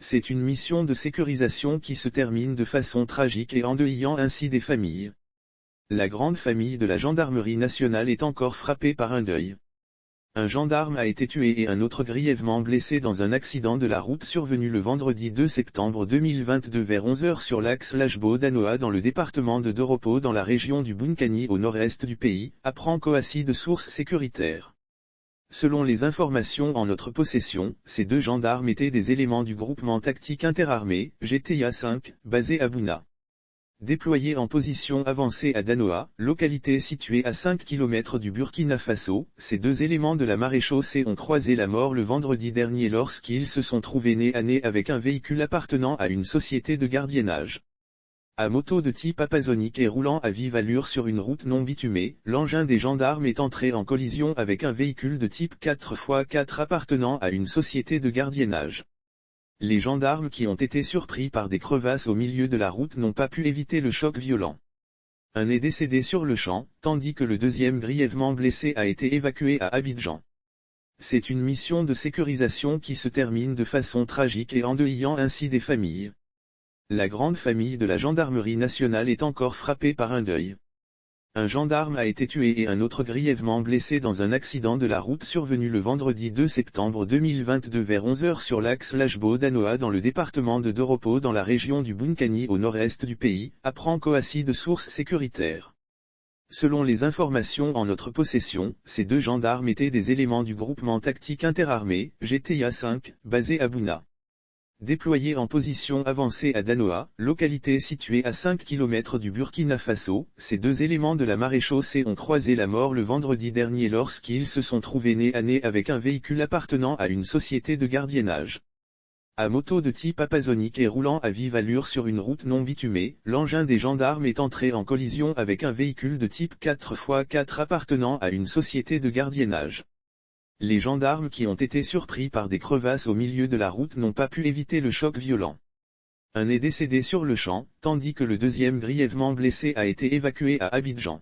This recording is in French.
C'est une mission de sécurisation qui se termine de façon tragique et endeuillant ainsi des familles. La grande famille de la gendarmerie nationale est encore frappée par un deuil. Un gendarme a été tué et un autre grièvement blessé dans un accident de la route survenu le vendredi 2 septembre 2022 vers 11 h sur l'axe Lajbo-Danoa dans le département de Doropo dans la région du Buncani au nord-est du pays, apprend Coassi de sources sécuritaires. Selon les informations en notre possession, ces deux gendarmes étaient des éléments du groupement tactique interarmé, GTA 5, basé à Bouna. Déployés en position avancée à Danoa, localité située à 5 km du Burkina Faso, ces deux éléments de la maréchaussée ont croisé la mort le vendredi dernier lorsqu'ils se sont trouvés nez à nez avec un véhicule appartenant à une société de gardiennage. À moto de type apasonique et roulant à vive allure sur une route non bitumée, l'engin des gendarmes est entré en collision avec un véhicule de type 4x4 appartenant à une société de gardiennage. Les gendarmes qui ont été surpris par des crevasses au milieu de la route n'ont pas pu éviter le choc violent. Un est décédé sur le champ, tandis que le deuxième grièvement blessé a été évacué à Abidjan. C'est une mission de sécurisation qui se termine de façon tragique et endeuillant ainsi des familles. La grande famille de la gendarmerie nationale est encore frappée par un deuil. Un gendarme a été tué et un autre grièvement blessé dans un accident de la route survenu le vendredi 2 septembre 2022 vers 11 h sur l'axe Lajbo-Danoa dans le département de Doropo dans la région du Buncani au nord-est du pays, apprend Coassi de sources sécuritaires. Selon les informations en notre possession, ces deux gendarmes étaient des éléments du groupement tactique interarmé, GTA 5, basé à Bouna. Déployés en position avancée à Danoa, localité située à 5 km du Burkina Faso, ces deux éléments de la maréchaussée ont croisé la mort le vendredi dernier lorsqu'ils se sont trouvés nez à nez avec un véhicule appartenant à une société de gardiennage. À moto de type apasonique et roulant à vive allure sur une route non bitumée, l'engin des gendarmes est entré en collision avec un véhicule de type 4x4 appartenant à une société de gardiennage. Les gendarmes qui ont été surpris par des crevasses au milieu de la route n'ont pas pu éviter le choc violent. Un est décédé sur le champ, tandis que le deuxième grièvement blessé a été évacué à Abidjan.